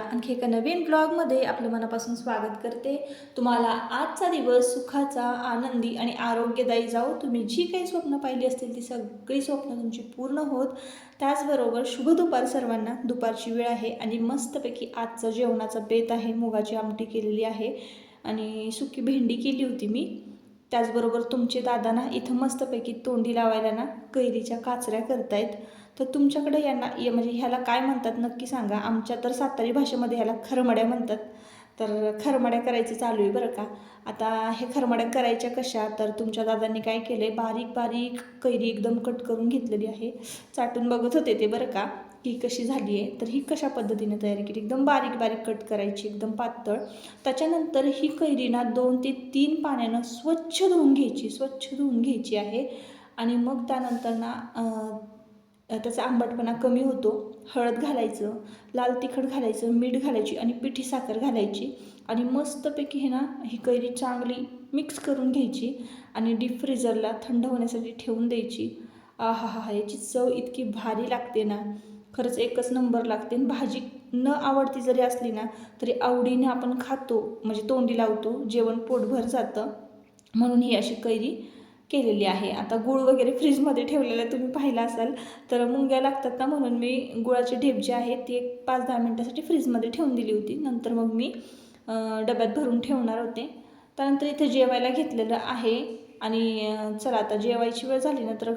आणखी एका नवीन ब्लॉगमध्ये आपलं मनापासून स्वागत करते। तुम्हाला आजचा दिवस सुखाचा, आनंदी आणि आरोग्यदायी जाओ। तुम्ही जी काही स्वप्न पाहिली असतील ती सगळी स्वप्न तुमची पूर्ण होत। त्याचबरोबर शुभ दुपार सर्वांना। दुपारची वेळ आहे आणि मस्तपैकी आजचं जेवणाचा बेत आहे। मुगाची आमटी केलेली आहे आणि सुकी भेंडी केली होती मी। त्याचबरोबर तुमचे दादा ना इथं मस्तपैकी तोंडी लावायला ना कैरीच्या काचऱ्या करतायत। तर तुमच्याकडे यांना म्हणजे ह्याला काय म्हणतात नक्की सांगा। आमच्या तर सातारी भाषेमध्ये ह्याला खरमड्या म्हणतात। तर खरमड्या करायचं चालू आहे बरं का। आता हे खरमड्या करायच्या कशा, तर तुमच्या दादांनी काय केलं, बारीक बारीक कैरी एकदम कट करून घेतलेली आहे। चाटून बघत होते ते बरं का की कशी झाली आहे। तर ही कशा पद्धतीने तयारी केली, एकदम बारीक बारीक कट करायची, एकदम पातळ। त्याच्यानंतर ही कैरी ना 2 ते 3 पाण्यानं स्वच्छ धुवून घ्यायची आहे। आणि मग त्यानंतर ना त्याचा आंबटपणा कमी होतो। हळद घालायचं, लाल तिखट घालायचं, मीठ घालायची आणि पिठी साखर घालायची आणि मस्तपैकी हे ना ही कैरी चांगली मिक्स करून घ्यायची आणि डीप फ्रीजरला थंड होण्यासाठी ठेवून द्यायची। आहा हा हा, याची चव इतकी भारी लागते ना, खरंच एकच नंबर लागते। भाजी न आवडती जरी असली ना तरी आवडीने आपण खातो, म्हणजे तोंडी लावतो, जेवण पोटभर जातं। म्हणून ही अशी कैरी केलेली आहे। आता गूळ वगैरे फ्रीजमध्ये ठेवलेलं तुम्ही पाहिलं असाल, तर मुंग्या लागतात ना, म्हणून मी गुळाचे ढेप जे आहेत ते 5-10 मिनटासाठी फ्रीजमध्ये ठेवून दिली होती। नंतर मग मी डब्यात भरून ठेवणार होते। त्यानंतर इथे जेवायला घेतलेलं आहे आणि चला आता जेवायची वेळ झाली ना, तर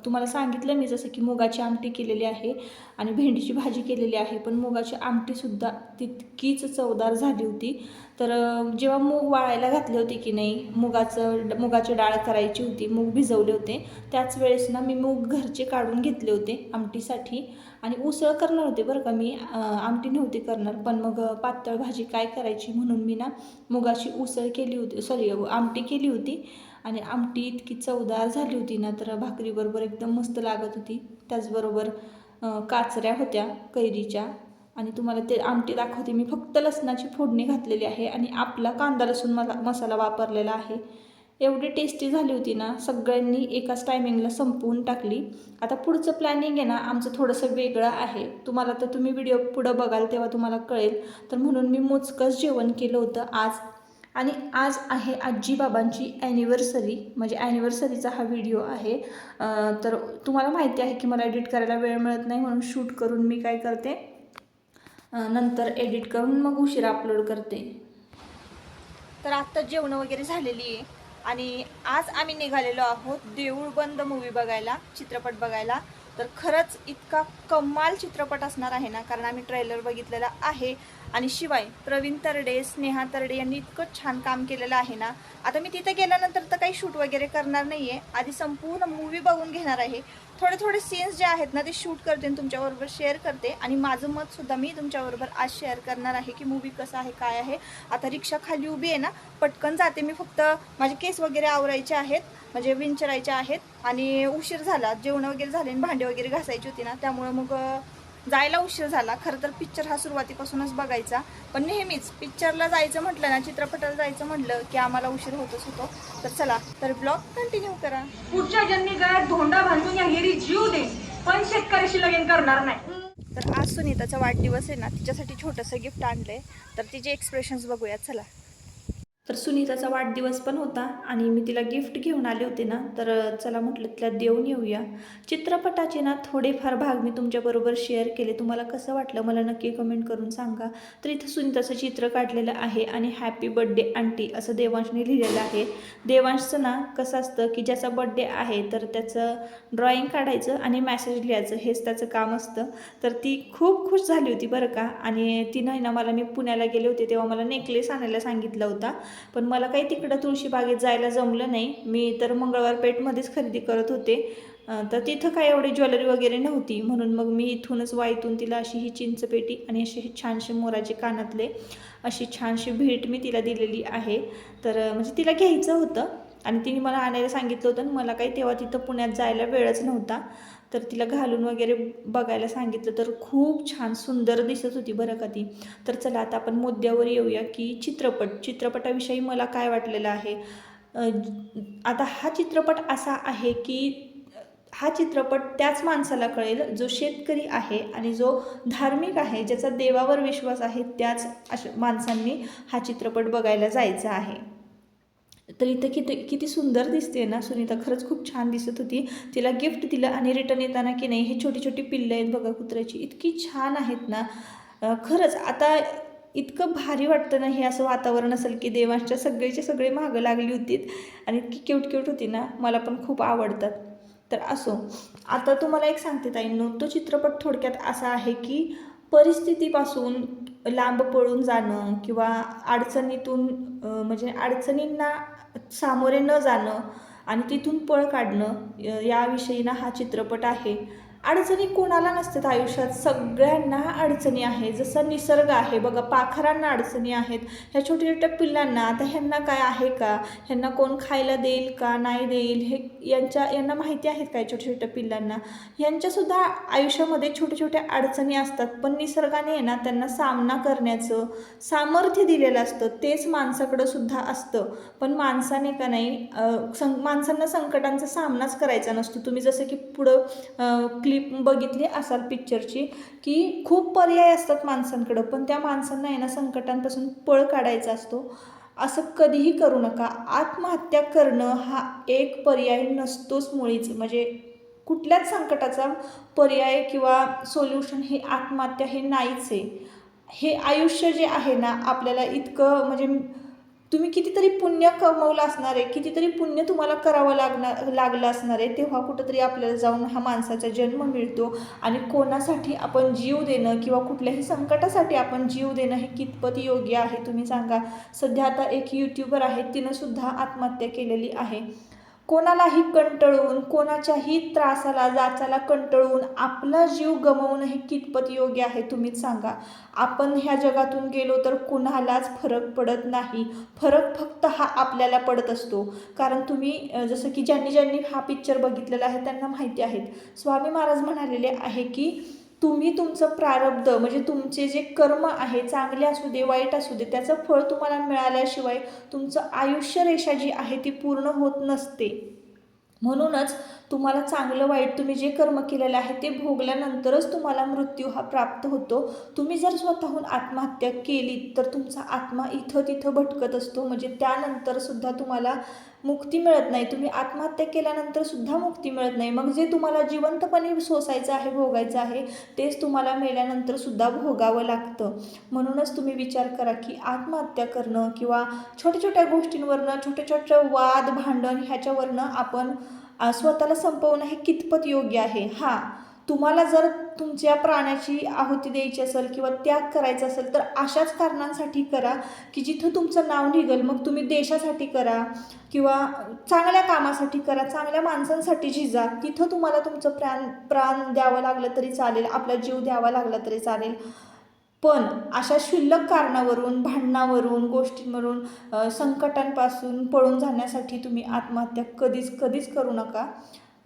तुम्हाला सांगितलं मी जसं की मुगाची आमटी केलेली आहे आणि भेंडीची भाजी केलेली आहे। पण मुगाची आमटीसुद्धा तितकीच चवदार झाली होती। तर जेव्हा मूग वाळायला घातले होते की नाही, मुगाची डाळ करायची होती, मूग भिजवले होते, त्याच वेळेस ना मी मूग घरचे काढून घेतले होते आमटीसाठी आणि उसळ करणार होते बरं का मी, आमटी नव्हती करणार। पण मग पातळ भाजी काय करायची म्हणून मी ना मुगाची उसळ केली होती, आमटी केली होती आणि आमटी इतकी चवदार झाली होती ना, तर भाकरीबरोबर एकदम मस्त लागत होती। त्याचबरोबर काचऱ्या होत्या कैरीच्या आणि तुम्हाला ते आमटी दाखवते मी। फक्त लसणाची फोडणी घातलेली आहे आणि आपला कांदा लसूण मसाला वापरलेला आहे। एवढी टेस्टी झाली होती ना, सगळ्यांनी एकाच टायमिंगला संपवून टाकली। आता पुढचं प्लॅनिंग आहे ना आमचं थोडंसं वेगळं आहे। तुम्ही व्हिडिओ पुढं बघाल तेव्हा तुम्हाला कळेल। तर म्हणून मी मोजकंच जेवण केलं होतं आज। आणि आज आहे आजी बाबांची ॲनिव्हर्सरी, म्हणजे ॲनिव्हर्सरीचा हा व्हिडिओ आहे। तर तुम्हाला माहिती आहे की मला एडिट करायला वेळ मिळत नाही, म्हणून शूट करून मी काय करते, नंतर एडिट करून मग उशिरा अपलोड करते। तर आत्ता जेवण वगैरे झालेली आहे आणि आज आम्ही निघालेलो आहोत देऊळ बंद मूवी बघायला, चित्रपट बघायला। तर खरंच इतका कमाल चित्रपट असणार आहे ना, कारण आम्ही ट्रेलर बघितलेला आहे आणि शिवाय प्रवीण तरडे, स्नेहा तरडे यांनी इतकं छान काम केलेलं आहे ना। आता मी तिथे गेल्यानंतर तर काही शूट वगैरे करणार नाही आहे, आधी संपूर्ण मूवी बघून घेणार आहे। थोडे सीन्स जे आहेत ना ते शूट करते आणि तुमच्याबरोबर शेअर करते आणि माझं मतसुद्धा मी तुमच्याबरोबर आज शेअर करणार आहे की मूवी कसं आहे, काय आहे। आता रिक्षा खाली उभी आहे ना, पटकन जाते मी, फक्त माझे केस वगैरे आवरायचे आहेत, म्हणजे विंचरायचे आहेत आणि उशीर झाला, जेवण वगैरे झाले आणि भांडे वगैरे घासायची होती ना, त्यामुळे मग जायला उशीर झाला। खरं तर पिक्चर हा सुरुवातीपासूनच बघायचा, पण नेहमीच पिक्चरला जायचं म्हटलं ना, चित्रपटाला जायचं म्हटलं की आम्हाला उशीर होतच होतो। तर चला, तर ब्लॉग कंटिन्यू करा। पुढच्या जन्मी गळ्यात धोंडा बांधून या हिरी जीव दे, पण शेतकऱ्याशी लगीन करणार नाही। तर आज सुनीताचा वाढदिवस आहे ना, तिच्यासाठी छोटंसं गिफ्ट आणलंय, तर तिचे एक्सप्रेशन्स बघूया चला। तर सुनीताचा वाढदिवस पण होता आणि मी तिला गिफ्ट घेऊन आले होते ना, तर चला म्हटलं तिला देऊन येऊया। चित्रपटाचे ना थोडेफार भाग मी तुमच्याबरोबर शेअर केले, तुम्हाला कसं वाटलं मला नक्की कमेंट करून सांगा। तर इथं सुनीताचं चित्र काढलेलं आहे आणि हॅपी बर्थडे आंटी असं देवांशने लिहिलेलं आहे। देवांशचं ना कसं असतं की ज्याचा बर्थडे आहे तर त्याचं ड्रॉइंग काढायचं आणि मॅसेज लिहायचं, हेच त्याचं काम असतं। तर ती खूप खुश झाली होती बरं का। आणि तिनं ना मला, मी पुण्याला गेले होते तेव्हा मला नेकलेस आणायला सांगितलं होता, पण मला काही तिकडं तुळशीबागेत जायला जमलं नाही, मी तर मंगळवार पेठमध्येच खरेदी करत होते। तर तिथं काय एवढी ज्वेलरी वगैरे नव्हती, म्हणून मग मी इथूनच वाईतून तिला अशी ही चिंचपेटी आणि अशी छानसे मोराचे कानातले, अशी छानशी भेट मी तिला दिलेली आहे। तर म्हणजे तिला घ्यायचं होतं आणि तिने मला आणायला सांगितलं होतं आणि मला काही तेव्हा तिथं पुण्यात जायला वेळच नव्हता। तर तिला घालून वगैरे बघायला सांगितलं, तर खूप छान सुंदर दिसत होती बरं का ती। तर चला आता आपण मुद्द्यावर येऊया की चित्रपटाविषयी मला काय वाटलेलं आहे। आता हा चित्रपट असा आहे की हा चित्रपट त्याच माणसाला कळेल जो शेतकरी आहे आणि जो धार्मिक आहे, ज्याचा देवावर विश्वास आहे, त्याच अशा माणसांनी हा चित्रपट बघायला जायचा आहे. तर इथं किती किती सुंदर दिसते ना सुनीता, खरंच खूप छान दिसत होती. तिला गिफ्ट दिलं आणि रिटर्न येताना की नाही हे छोटी छोटी पिल्लं आहेत बघा कुत्र्याची, इतकी छान आहेत ना. खरंच आता इतकं भारी वाटतं ना, हे असं वातावरण असेल की देवांच्या सगळे मागं लागली होती आणि इतकी क्यूट क्यूट होती ना, मला पण खूप आवडतात. तर असो, आता तुम्हाला एक सांगते ताईंनो, तो चित्रपट थोडक्यात असा आहे की परिस्थितीपासून लांब पळून जाणं किंवा अडचणीतून म्हणजे अडचणींना सामोरे न जाणं आणि तिथून पळ काढणं याविषयी ना हा चित्रपट आहे. अडचणी कोणाला नसतात आयुष्यात, सगळ्यांना अडचणी आहे. जसा निसर्ग आहे बघा, पाखरांना अडचणी आहेत, ह्या छोट्या छोट्या पिल्लांना, आता ह्यांना काय आहे का, ह्यांना कोण खायला देईल का नाही देईल, हे यांना माहिती आहेत काय छोट्या छोट्या पिल्लांना. यांच्यासुद्धा आयुष्यामध्ये छोट्या छोट्या अडचणी असतात, पण निसर्गाने आहे ना त्यांना सामना करण्याचं सामर्थ्य दिलेलं असतं. तेच माणसाकडं सुद्धा असतं, पण माणसाने का नाही माणसांना संकटांचा सामनाच करायचा नसतो. तुम्ही जसं की पुढं क्लिप बघितली असाल पिक्चरची, की खूप पर्याय असतात माणसांकडं, पण त्या माणसांना आहे ना संकटांपासून पळ काढायचा असतो. असं कधीही करू नका. आत्महत्या करणं हा एक पर्याय नसतोच मुळीच, म्हणजे कुठल्याच संकटाचा पर्याय किंवा सोल्युशन हे आत्महत्या हे नाहीच आहे. हे आयुष्य जे आहे ना आपल्याला इतकं म्हणजे तुम्ही कितीतरी पुण्य कमवलं असणार आहे, कितीतरी पुण्य तुम्हाला करावं लागलं असणार आहे, तेव्हा कुठंतरी आपल्याला जाऊन हा माणसाचा जन्म मिळतो. आणि कोणासाठी आपण जीव देणं किंवा कुठल्याही संकटासाठी आपण जीव देणं हे कितपत योग्य आहे तुम्ही सांगा. सध्या आता एक यूट्यूबर आहे, तिनंसुद्धा आत्महत्या केलेली आहे. कोणालाही कंटाळून, कोणाच्याही त्रासाला जाचाला कंटाळून आपला जीव गमावणं हे कितपत योग्य आहे तुम्हीच सांगा. आपण ह्या जगातून गेलो तर कुणालाच फरक पडत नाही. फरक फक्त हा आपल्याला पडत असतो. कारण तुम्ही जसं की ज्यांनी हा पिक्चर बघितलेला आहे त्यांना माहिती आहेत. स्वामी महाराज म्हणालेले आहे की तुम्ही तुमचं प्रारब्ध म्हणजे तुमचे जे कर्म आहे, चांगले असू दे वाईट असू दे, त्याचं फळ तुम्हाला मिळाल्याशिवाय तुमचं आयुष्यरेषा जी आहे ती पूर्ण होत नसते. म्हणूनच तुम्हाला चांगलं वाईट तुम्ही जे कर्म केलेलं आहे ते भोगल्यानंतरच तुम्हाला मृत्यू हा प्राप्त होतो. तुम्ही जर स्वतःहून आत्महत्या केली तर तुमचा आत्मा इथं तिथं भटकत असतो, म्हणजे त्यानंतरसुद्धा तुम्हाला मुक्ती मिळत नाही. तुम्ही आत्महत्या केल्यानंतरसुद्धा मुक्ती मिळत नाही. मग जे तुम्हाला जिवंतपणे सोसायचं आहे, भोगायचं आहे, तेच तुम्हाला मेल्यानंतरसुद्धा भोगावं लागतं. म्हणूनच तुम्ही विचार करा की आत्महत्या करणं किंवा छोट्या छोट्या गोष्टींवरनं, छोट्या छोट्या वाद भांडण ह्याच्यावरनं आपण स्वतःला संपवणं हे कितपत योग्य आहे. हां, तुम्हाला जर तुमच्या प्राण्याची आहुती द्यायची असेल किंवा त्याग करायचा असेल तर अशाच कारणांसाठी करा की जिथं तुमचं नाव निघेल. मग तुम्ही देशासाठी करा किंवा चांगल्या कामासाठी करा, चांगल्या माणसांसाठी झिजा. तिथं तुम्हाला तुमचं प्राण द्यावं लागलं तरी चालेल, आपला जीव द्यावा लागला तरी चालेल. पण अशा क्षुल्लक कारणावरून, भांडणावरून, गोष्टींवरून संकटांपासून पळून जाण्यासाठी तुम्ही आत्महत्या कधीच करू नका.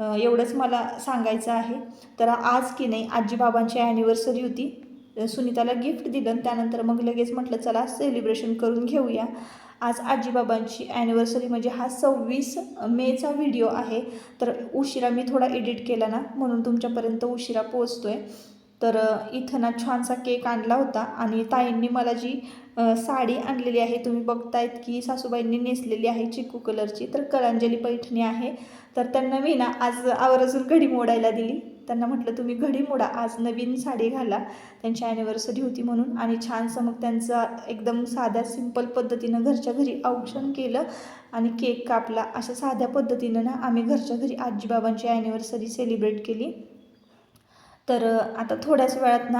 एवढंच मला सांगायचं आहे. तर आज की नाही आजीबाबांची ॲनिव्हर्सरी होती. सुनीताला गिफ्ट दिलं आणि त्यानंतर मग लगेच म्हटलं चला सेलिब्रेशन करून घेऊया. आज आजीबाबांची ॲनिव्हर्सरी म्हणजे हा 26 मेचा व्हिडिओ आहे. तर उशिरा मी थोडा एडिट केला ना, म्हणून तुमच्यापर्यंत उशिरा पोहोचतो आहे. तर इथं ना छानसा केक आणला होता आणि ताईंनी मला जी साडी आणलेली आहे तुम्ही बघतायत की सासूबाईंनी नेसलेली आहे चिकू कलरची, तर कलांजली पैठणी आहे. तर त्यांना मी ना आज आवर्जून घडी मोडायला दिली. त्यांना म्हटलं तुम्ही घडी मोडा, आज नवीन साडी घाला, त्यांची ॲनिव्हर्सरी होती म्हणून. आणि छानसं मग त्यांचं एकदम साध्या सिंपल पद्धतीनं घरच्या घरी औक्षण केलं आणि केक कापला. अशा साध्या पद्धतीनं ना आम्ही घरच्या घरी आजीबाबांची ॲनिव्हर्सरी सेलिब्रेट केली. तर आता थोड्याच वेळात ना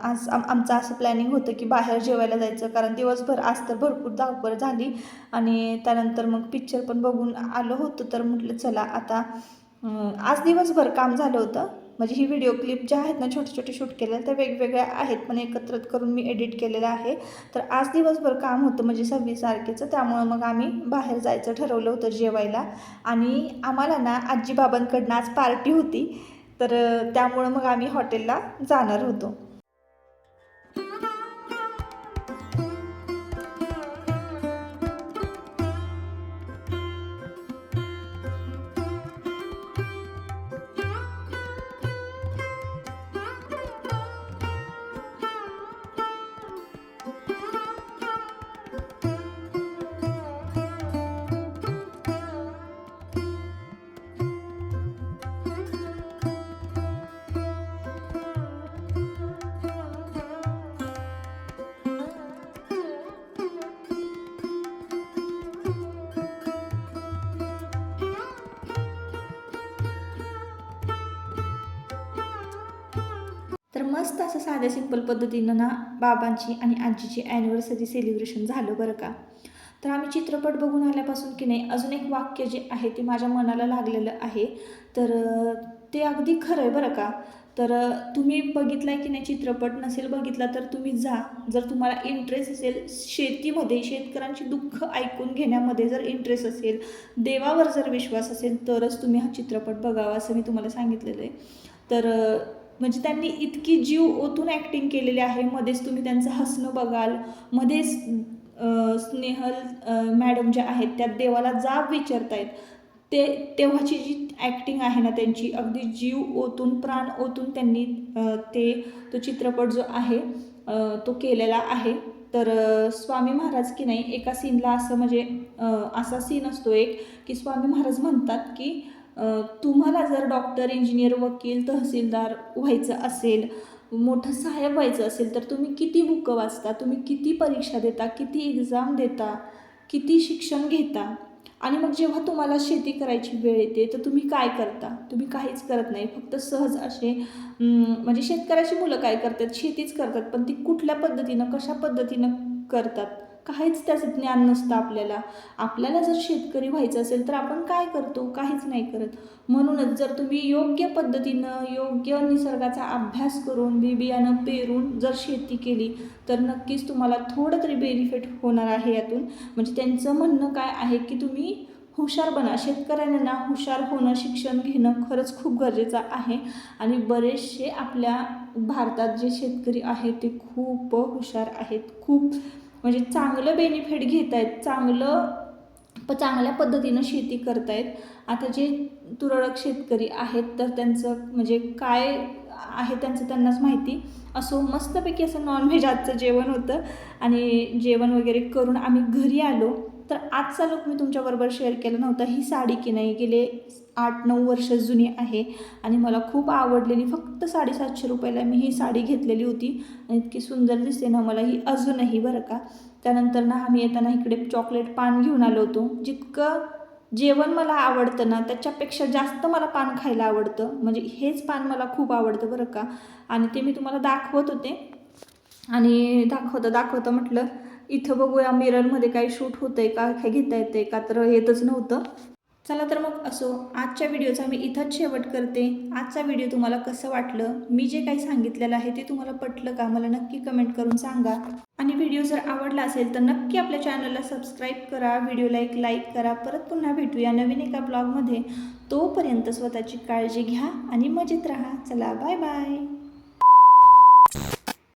आज आमचं असं प्लॅनिंग होतं की बाहेर जेवायला जायचं, कारण दिवसभर आज तर भरपूर धावपळ झाली आणि त्यानंतर मग पिक्चर पण बघून आलं होतं. तर म्हटलं चला आता आज दिवसभर काम झालं होतं, म्हणजे ही व्हिडिओ क्लिप ज्या आहेत ना छोटे छोटे शूट केलेल्या त्या वेगवेगळ्या आहेत पण एकत्रित करून मी एडिट केलेलं आहे. तर आज दिवसभर काम होतं म्हणजे 26 तारखेचं, त्यामुळं मग आम्ही बाहेर जायचं ठरवलं होतं जेवायला. आणि आम्हाला ना आजीबाबांकडनं आज पार्टी होती, तर त्यामुळं मग आम्ही हॉटेलला जाणार होतो. मस्त असं साध्या सिंपल पद्धतीनं ना बाबांची आणि आजीची ॲनिव्हर्सरी सेलिब्रेशन झालं बरं का. तर आम्ही चित्रपट बघून आल्यापासून की नाही अजून एक वाक्य जे आहे ते माझ्या मनाला लागलेलं आहे. तर ते अगदी खरं आहे बरं का. तर तुम्ही बघितला आहे की नाही चित्रपट, नसेल बघितला तर तुम्ही जा. जर तुम्हाला इंटरेस्ट असेल शेतीमध्ये, शेतकऱ्यांची दुःख ऐकून घेण्यामध्ये जर इंटरेस्ट असेल, देवावर जर विश्वास असेल तरच तुम्ही हा चित्रपट बघावा असं मी तुम्हाला सांगितलेलं आहे. तर म्हणजे त्यांनी इतकी जीव ओतून ॲक्टिंग केलेली आहे. मध्येच तुम्ही त्यांचं हसणं बघाल, मध्येच स्नेहल मॅडम ज्या आहेत त्या देवाला जाब विचारतायत. तेव्हाची जी ॲक्टिंग आहे ना त्यांची, अगदी जीव ओतून प्राण ओतून त्यांनी तो चित्रपट जो आहे तो केलेला आहे. तर स्वामी महाराज की नाही एका सीनला असं म्हणजे असा सीन असतो एक की स्वामी महाराज म्हणतात की तुम्हाला जर डॉक्टर, इंजिनियर, वकील, तहसीलदार व्हायचं असेल, मोठं साहेब व्हायचं असेल तर तुम्ही किती बुकं वाचता, तुम्ही किती परीक्षा देता, किती एक्झाम देता, किती शिक्षण घेता, आणि मग जेव्हा तुम्हाला शेती करायची वेळ येते तर तुम्ही काय करता? तुम्ही काहीच करत नाही. फक्त सहज असे म्हणजे शेतकऱ्याची मुलं काय करतात, शेतीच करतात, पण ती कुठल्या पद्धतीनं, कशा पद्धतीनं करतात काहीच त्याचं ज्ञान नसतं आपल्याला. आपल्याला जर शेतकरी व्हायचं असेल तर आपण काय करतो? काहीच नाही करत. म्हणूनच जर तुम्ही योग्य पद्धतीनं, योग्य निसर्गाचा अभ्यास करून, बियाणं पेरून जर शेती केली तर नक्कीच तुम्हाला थोडं तरी बेनिफिट होणार आहे यातून. म्हणजे त्यांचं म्हणणं काय आहे की तुम्ही हुशार बना. शेतकऱ्यांना हुशार होणं, शिक्षण घेणं खरंच खूप गरजेचं आहे. आणि बरेचसे आपल्या भारतात जे शेतकरी आहेत ते खूप हुशार आहेत, खूप म्हणजे चांगलं बेनिफिट घेत आहेत, चांगल्या पद्धतीनं शेती करत आहेत. आता जे तुरळक शेतकरी आहेत तर त्यांचं म्हणजे काय आहे त्यांचं त्यांनाच माहिती. असो, मस्तपैकी असं नॉनव्हेज आजचं जेवण होतं आणि जेवण वगैरे करून आम्ही घरी आलो. तर आजचा लूक मी तुमच्याबरोबर शेअर केला नव्हता. ही साडी की नाही गेले 8-9 वर्ष जुनी आहे आणि मला खूप आवडलेली. फक्त 750 रुपयाला मी ही साडी घेतलेली होती आणि इतकी सुंदर दिसते ना मला ही अजूनही बरं का. त्यानंतर ना आम्ही येताना इकडे चॉकलेट पान घेऊन आलो होतो. जितकं जेवण मला आवडतं ना त्याच्यापेक्षा जास्त मला पान खायला आवडतं. म्हणजे हेच पान मला खूप आवडतं बरं का. आणि ते मी तुम्हाला दाखवत होते आणि दाखवतं म्हटलं इथं बघूया मिररमध्ये काही शूट होतं आहे का, काय घेता येतं आहे का, तर येतच नव्हतं. चला तर मग असो, आजच्या व्हिडिओचा मी इथंच शेवट करते. आजचा व्हिडिओ तुम्हाला कसं वाटलं, मी जे काही सांगितलेलं आहे ते तुम्हाला पटलं का, मला नक्की कमेंट करून सांगा. आणि व्हिडिओ जर आवडला असेल तर नक्की आपल्या चॅनलला सबस्क्राईब करा, व्हिडिओला एक लाईक करा. परत पुन्हा भेटूया नवीन एका ब्लॉगमध्ये. तोपर्यंत स्वतःची काळजी घ्या आणि मजेत राहा. चला, बाय बाय.